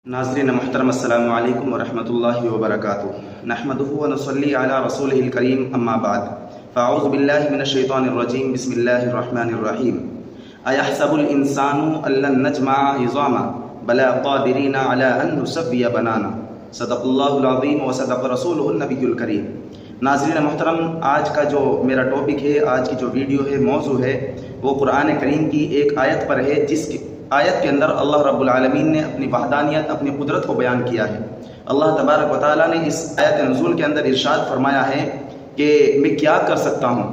नाज़रीन मुहतरम अस्सलामु अलैकुम वरहमतुल्लाहि वबरकातुहू नहमदुहु व नुसल्ली अला रसूलिहिल करीम अम्मा बाद फ़अऊज़ु बिल्लाहि मिनश शैतानिर रजीम बिस्मिल्लाहिर रहमानिर रहीम अयहसबुल इंसानु अल्लन नजमअ इज़ामा बला क़ादिरीना अला अन नुसव्विय बनाना सदक़ल्लाहुल अज़ीम व सदक़ रसूलुहुन नबियुल करीम। नाज़रीन मुहतरम, आज का जो मेरा टॉपिक है, आज की जो वीडियो है, मौजू है, वो कुरान करीम की एक आयत पर है, जिस आयत के अंदर अल्लाह रब्बुल आलमीन ने अपनी वहदानियत, अपनी कुदरत को बयान किया है। अल्लाह तबारक व तआला ने इस आयत नुज़ूल के अंदर इरशाद फरमाया है कि मैं क्या कर सकता हूँ।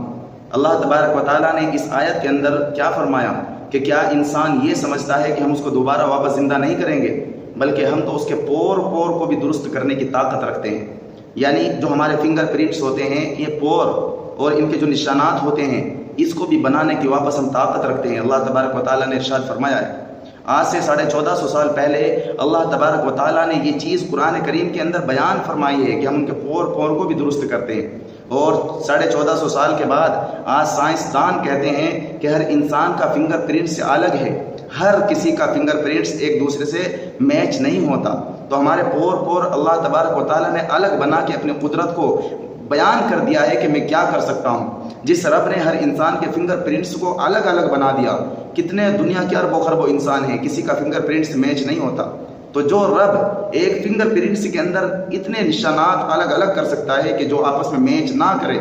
अल्लाह तबारक व तआला ने इस आयत के अंदर क्या फरमाया कि क्या इंसान ये समझता है कि हम उसको दोबारा वापस ज़िंदा नहीं करेंगे, बल्कि हम तो उसके पोर पोर को भी दुरुस्त करने की ताकत रखते हैं। यानी जो हमारे फिंगर प्रिंट्स होते हैं, ये पोर और इनके जो निशानात होते हैं, इसको भी बनाने की वापस हम ताकत रखते हैं। अल्लाह तबारक व तआला ने इरशाद फरमाया है, आज से 1450 साल पहले अल्लाह तबारक व तआला ने ये चीज़ कुरान करीम के अंदर बयान फरमाई है कि हम उनके पोर पोर को भी दुरुस्त करते हैं। और 1450 साल के बाद आज साइंसदान कहते हैं कि हर इंसान का फिंगर प्रिंट से अलग है, हर किसी का फिंगर प्रिंट्स एक दूसरे से मैच नहीं होता। तो हमारे पोर पोर अल्लाह तबारक व तआला ने अलग बना के अपनी कुदरत को बयान कर दिया है कि मैं क्या कर सकता हूँ। जिस रब ने हर इंसान के फिंगर प्रिंट्स को अलग अलग बना दिया, कितने दुनिया के अरबों खरबों इंसान हैं, किसी का फिंगर प्रिंट्स मैच नहीं होता। तो जो रब एक फिंगर प्रिंट्स के अंदर इतने निशानात अलग अलग कर सकता है कि जो आपस में मैच ना करे,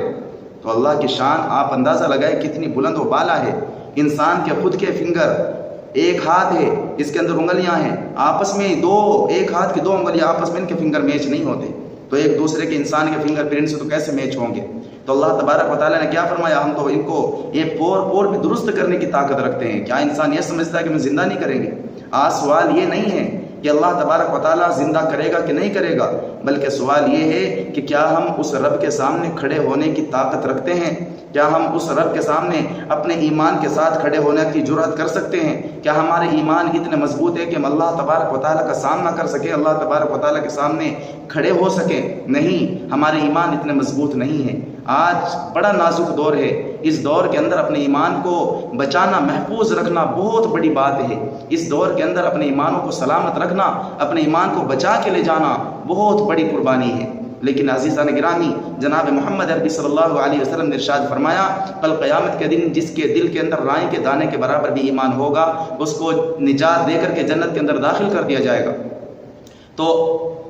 तो अल्लाह की शान आप अंदाज़ा लगाए कितनी बुलंद व बाला है। इंसान के खुद के फिंगर, एक हाथ है, इसके अंदर उंगलियां हैं, आपस में एक हाथ की दो उंगलियां आपस में इनके फिंगर मैच नहीं होते, तो एक दूसरे के इंसान के फिंगर प्रिंट से तो कैसे मैच होंगे। तो अल्लाह तबारक व तआला ने क्या फरमाया, हम तो इनको ये पोर पोर भी दुरुस्त करने की ताकत रखते हैं। क्या इंसान ये समझता है कि मैं जिंदा नहीं करेंगे? आज सवाल ये नहीं है कि अल्लाह तबारक व तआला जिंदा करेगा कि नहीं करेगा, बल्कि सवाल ये है कि क्या हम उस रब के सामने खड़े होने की ताकत रखते हैं? क्या हम उस रब के सामने अपने ईमान के साथ खड़े होने की जुर्रत कर सकते हैं? क्या हमारे ईमान इतने मजबूत है कि हम अल्लाह तबारक व तआला का सामना कर सके, अल्लाह तबारक व तआला के सामने खड़े हो सके? नहीं, हमारे ईमान इतने मजबूत नहीं है। आज बड़ा नाजुक दौर है, इस दौर के अंदर अपने ईमान को बचाना, महफूज रखना बहुत बड़ी बात है। इस दौर के अंदर अपने ईमानों को सलामत रखना, अपने ईमान को बचा के ले जाना बहुत बड़ी कुर्बानी है। लेकिन अज़ीज़ान गिरामी, जनाब मोहम्मद अरबी सल्लल्लाहु अलैहि वसल्लम ने इरशाद फरमाया, कल क़यामत के दिन जिसके दिल के अंदर राई के दाने के बराबर भी ईमान होगा, उसको निजात देकर के जन्नत के अंदर दाखिल कर दिया जाएगा। तो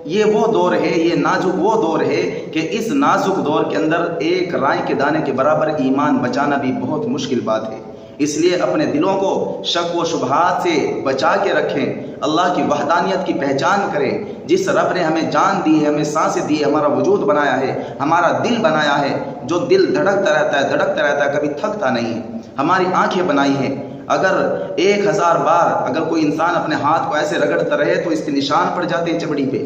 ये वो दौर है, ये नाजुक वो दौर है कि इस नाजुक दौर के अंदर एक राई के दाने के बराबर ईमान बचाना भी बहुत मुश्किल बात है। इसलिए अपने दिलों को शक व शुबहात से बचा के रखें, अल्लाह की वहदानियत की पहचान करें। जिस रब ने हमें जान दी है, हमें सांसें दी है, हमारा वजूद बनाया है, हमारा दिल बनाया है, जो दिल धड़कता रहता है, कभी थकता नहीं है, हमारी आंखें बनाई हैं। अगर 1000 बार अगर कोई इंसान अपने हाथ को ऐसे रगड़ता रहे तो इसके निशान पड़ जाते हैं चमड़ी पे,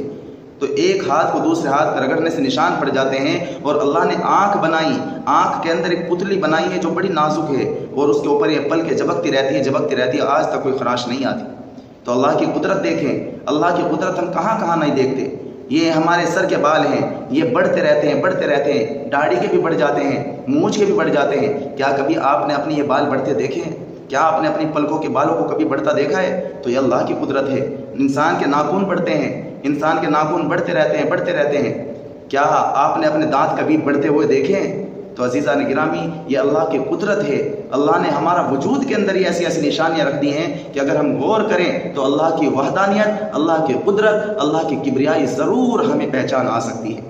तो एक हाथ को दूसरे हाथ पर रगड़ने से निशान पड़ जाते हैं। और अल्लाह ने आँख बनाई, आँख के अंदर एक पुतली बनाई है जो बड़ी नाजुक है, और उसके ऊपर ये पल के झपकती रहती है, आज तक कोई खराश नहीं आती। तो अल्लाह की कुदरत देखें, अल्लाह की कुदरत हम कहाँ कहाँ नहीं देखते। ये हमारे सर के बाल हैं, ये बढ़ते रहते हैं, दाढ़ी के भी बढ़ जाते हैं, मूंछ के भी बढ़ जाते हैं। क्या कभी आपने अपने ये बाल बढ़ते देखे हैं? क्या आपने अपनी पलकों के बालों को कभी बढ़ता देखा है? तो ये अल्लाह की कुदरत है। इंसान के नाखून बढ़ते हैं, इंसान के नाखून बढ़ते रहते हैं। क्या आपने अपने दांत कभी बढ़ते हुए देखे हैं? तो अज़ीज़ान गिरामी, ये अल्लाह की कुदरत है। अल्लाह ने हमारा वजूद के अंदर ही ऐसी ऐसी निशानियाँ रख दी हैं कि अगर हम गौर करें तो अल्लाह की वहदानियत, अल्लाह की कुदरत, अल्लाह की किबरियाई ज़रूर हमें पहचान आ सकती है।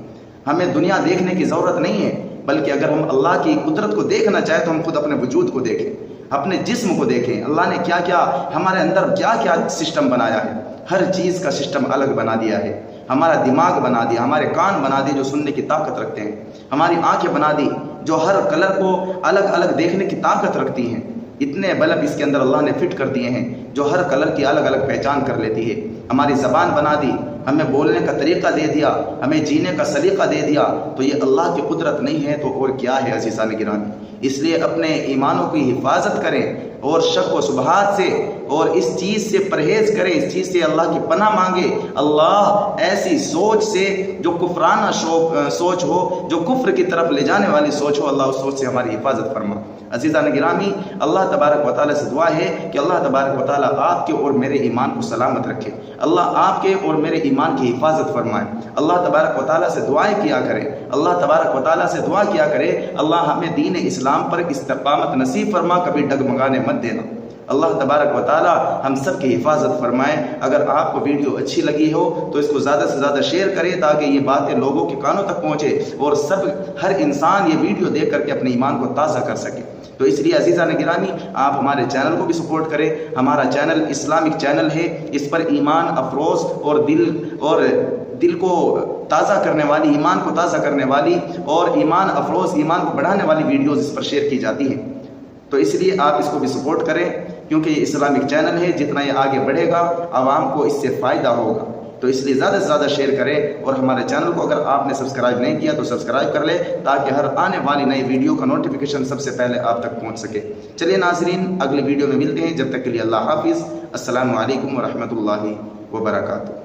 हमें दुनिया देखने की ज़रूरत नहीं है, बल्कि अगर हम अल्लाह की कुदरत को देखना चाहें तो हम खुद अपने वजूद को देखें, अपने जिस्म को देखें। अल्लाह ने क्या क्या हमारे अंदर क्या क्या सिस्टम बनाया है, हर चीज़ का सिस्टम अलग बना दिया है। हमारा दिमाग बना दिया, हमारे कान बना दिए जो सुनने की ताकत रखते हैं, हमारी आंखें बना दी जो हर कलर को अलग अलग देखने की ताकत रखती हैं। इतने बल्ब इसके अंदर अल्लाह ने फिट कर दिए हैं जो हर कलर की अलग अलग पहचान कर लेती है। हमारी ज़बान बना दी, हमें बोलने का तरीक़ा दे दिया, हमें जीने का सलीक़ा दे दिया। तो ये अल्लाह की कुदरत नहीं है तो और क्या है अज़ीज़ान गिरामी। इसलिए अपने ईमानों की हिफाजत करें और शक व शुबहात से اور اس چیز سے پرہیز کرے، اس چیز سے اللہ کی پناہ مانگے۔ اللہ ایسی سوچ سے جو کفرانہ سوچ ہو، جو کفر کی طرف لے جانے والی سوچ ہو، اللہ اس سوچ سے ہماری حفاظت فرما۔ عزیزان گرامی، اللہ تبارک و تعالیٰ سے دعا ہے کہ اللہ تبارک و تعالیٰ آپ کے اور میرے ایمان کو سلامت رکھے، اللہ آپ کے اور میرے ایمان کی حفاظت فرمائے۔ اللہ تبارک و تعالیٰ سے دعائیں کیا کرے، اللہ تبارک و تعالیٰ سے دعا کیا کرے اللہ ہمیں دین اسلام پر استقامت نصیب فرما، کبھی ڈگمگانے مت دینا۔ اللہ تبارک و تعالیٰ ہم سب کی حفاظت فرمائے۔ اگر آپ کو ویڈیو اچھی لگی ہو تو اس کو زیادہ سے زیادہ شیئر کریں تاکہ یہ باتیں لوگوں کے کانوں تک پہنچے اور ہر انسان یہ ویڈیو دیکھ کر کے اپنے ایمان کو تازہ کر سکے۔ تو اس لیے عزیزان گرامی، آپ ہمارے چینل کو بھی سپورٹ کریں۔ ہمارا چینل اسلامک چینل ہے، اس پر ایمان افروز اور دل کو تازہ کرنے والی، ایمان کو تازہ کرنے والی اور ایمان افروز، ایمان کو بڑھانے والی ویڈیوز اس پر شیئر کی جاتی ہیں۔ تو اس لیے آپ اس کو بھی سپورٹ کریں کیونکہ یہ اسلامک چینل ہے، جتنا یہ آگے بڑھے گا عوام کو اس سے فائدہ ہوگا۔ تو اس لیے زیادہ سے زیادہ شیئر کریں اور ہمارے چینل کو اگر آپ نے سبسکرائب نہیں کیا تو سبسکرائب کر لیں تاکہ ہر آنے والی نئی ویڈیو کا نوٹیفیکیشن سب سے پہلے آپ تک پہنچ سکے۔ چلیے ناظرین، اگلی ویڈیو میں ملتے ہیں، جب تک کے لیے اللہ حافظ۔ السلام علیکم ورحمۃ اللہ وبرکاتہ۔